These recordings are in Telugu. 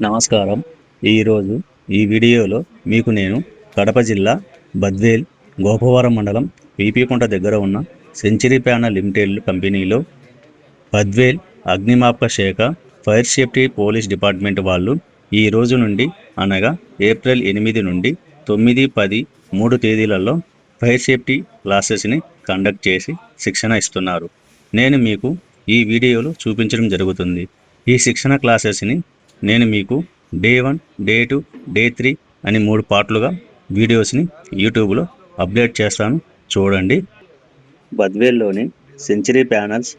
నమస్కారం. ఈరోజు ఈ వీడియోలో మీకు నేను కడప జిల్లా బద్వేల్ గోపవరం మండలం పీపీకుంట దగ్గర ఉన్న సెంచరీ ప్యానల్ లిమిటెడ్ కంపెనీలో బద్వేల్ అగ్నిమాపక శాఖ ఫైర్ సేఫ్టీ పోలీస్ డిపార్ట్మెంట్ వాళ్ళు ఈ రోజు నుండి అనగా ఏప్రిల్ 8 నుండి 9, 10, 3 తేదీలలో ఫైర్ సేఫ్టీ క్లాసెస్ని కండక్ట్ చేసి శిక్షణ ఇస్తున్నారు. నేను మీకు ఈ వీడియోలో చూపించడం జరుగుతుంది. ఈ శిక్షణ క్లాసెస్ని నేను మీకు డే 1, డే 2, డే 3 అని 3 పార్ట్లుగా వీడియోస్ని యూట్యూబ్లో అప్డేట్ చేస్తాను, చూడండి. బద్వేల్లోని సెంచరీ ప్యానల్స్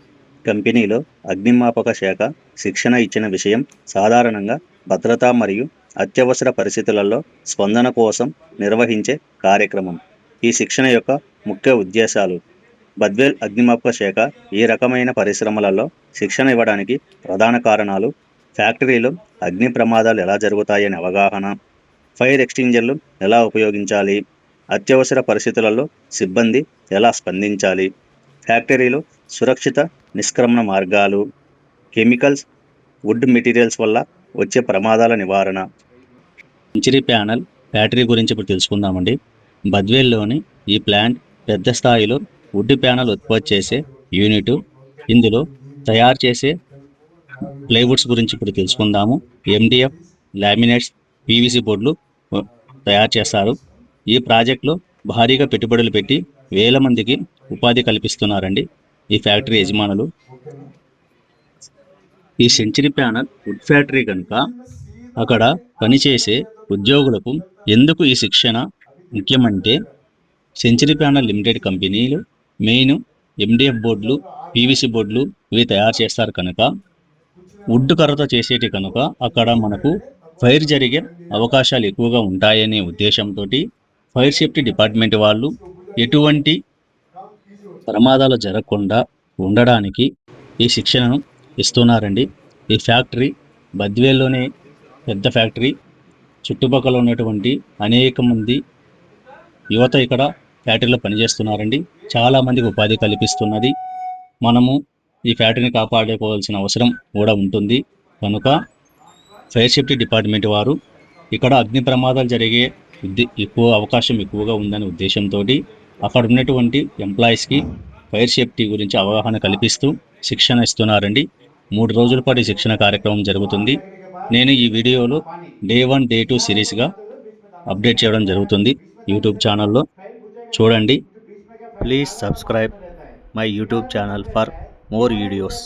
కంపెనీలో అగ్నిమాపక శాఖ శిక్షణ ఇచ్చిన విషయం సాధారణంగా భద్రత మరియు అత్యవసర పరిస్థితులలో స్పందన కోసం నిర్వహించే కార్యక్రమం. ఈ శిక్షణ యొక్క ముఖ్య ఉద్దేశాలు: బద్వేల్ అగ్నిమాపక శాఖ ఈ రకమైన పరిశ్రమలలో శిక్షణ ఇవ్వడానికి ప్రధాన కారణాలు: ఫ్యాక్టరీలో అగ్ని ప్రమాదాలు ఎలా జరుగుతాయనే అవగాహన, ఫైర్ ఎక్స్టింగ్జర్లు ఎలా ఉపయోగించాలి, అత్యవసర పరిస్థితులలో సిబ్బంది ఎలా స్పందించాలి, ఫ్యాక్టరీలో సురక్షిత నిష్క్రమణ మార్గాలు, కెమికల్స్, వుడ్ మెటీరియల్స్ వల్ల వచ్చే ప్రమాదాల నివారణ. సెంచరీ ప్యానల్ ఫ్యాక్టరీ గురించి ఇప్పుడు తెలుసుకుందామండి. బద్వేల్లోని ఈ ప్లాంట్ పెద్ద స్థాయిలో వుడ్ ప్యానల్ ఉత్పత్తి చేసే యూనిట్. ఇందులో తయారు చేసే ప్లైవుడ్స్ గురించి ఇప్పుడు తెలుసుకుందాము. ఎండిఎఫ్, లామినేట్స్, పీవీసీ బోర్డులు తయారు చేస్తారు. ఈ ప్రాజెక్టులో భారీగా పెట్టుబడులు పెట్టి వేల మందికి ఉపాధి కల్పిస్తున్నారండి ఈ ఫ్యాక్టరీ యజమానులు. ఈ సెంచరీ ప్యానల్ వుడ్ ఫ్యాక్టరీ కనుక అక్కడ పనిచేసే ఉద్యోగులకు ఎందుకు ఈ శిక్షణ ముఖ్యమంటే, సెంచరీ ప్యానల్ లిమిటెడ్ కంపెనీలు మెయిన్ ఎండిఎఫ్ బోర్డులు, పీవీసీ బోర్డులు ఇవి తయారు చేస్తారు కనుక, వుడ్ కర్రతో చేసేటి కనుక అక్కడ మనకు ఫైర్ జరిగే అవకాశాలు ఎక్కువగా ఉంటాయనే ఉద్దేశంతో ఫైర్ సేఫ్టీ డిపార్ట్మెంట్ వాళ్ళు ఎటువంటి ప్రమాదాలు జరగకుండా ఉండడానికి ఈ శిక్షణను ఇస్తున్నారండి. ఈ ఫ్యాక్టరీ బద్వేల్లోనే పెద్ద ఫ్యాక్టరీ. చుట్టుపక్కల ఉన్నటువంటి అనేక మంది యువత ఇక్కడ ఫ్యాక్టరీలో పనిచేస్తున్నారండి. చాలా మందికి ఉపాధి కల్పిస్తున్నది. మనము ఈ ఫ్యాక్టరీని కాపాడుకోవాల్సిన అవసరం కూడా ఉంటుంది కనుక ఫైర్ సేఫ్టీ డిపార్ట్మెంట్ వారు ఇక్కడ అగ్ని ప్రమాదాలు జరిగే అవకాశం ఎక్కువగా ఉందనే ఉద్దేశంతో అక్కడ ఉన్నటువంటి ఎంప్లాయీస్కి ఫైర్ సేఫ్టీ గురించి అవగాహన కల్పిస్తూ శిక్షణ ఇస్తున్నారండి. 3 రోజుల పాటు శిక్షణ కార్యక్రమం జరుగుతుంది. నేను ఈ వీడియోలో డే 1, డే 2 సిరీస్గా అప్డేట్ చేయడం జరుగుతుంది యూట్యూబ్ ఛానల్లో, చూడండి. Please subscribe my YouTube channel for more videos.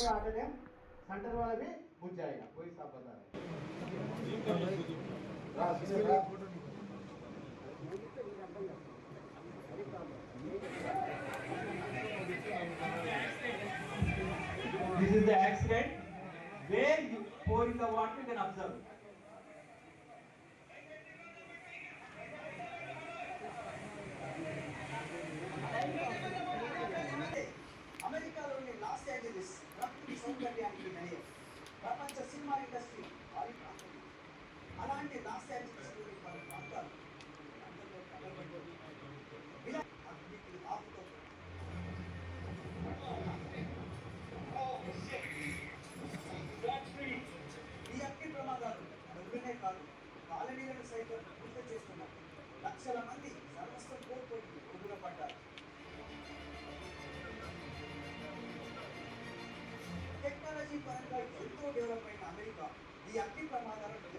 This is the accident where you pouring the water, you can observe. అమెరికాలోని లాస్ ఏంజలీస్ ప్రకృతి సౌందర్యానికి నిలయం. ప్రపంచ సినిమా ఇండస్ట్రీ భారీ ప్రాంతం. అలాంటి లాస్ ఏంజలీస్లోని పలు ప్రాంతాలు అందరిలో కలబడ్డాయి. ఇలా అగ్నికి ఆపుతో ఈ అగ్ని ప్రమాదాలు నలుగురినే కాదు, కాలనీలను సైతం గుర్తు చేస్తున్నారు. లక్షల మంది సర్వస్వం కోల్పోయి ఒడ్డున పడ్డారు. టెక్నాలజీ పరంగా ఎంతో డెవలప్ అయిన అమెరికా ఈ అగ్ని ప్రమాదాలను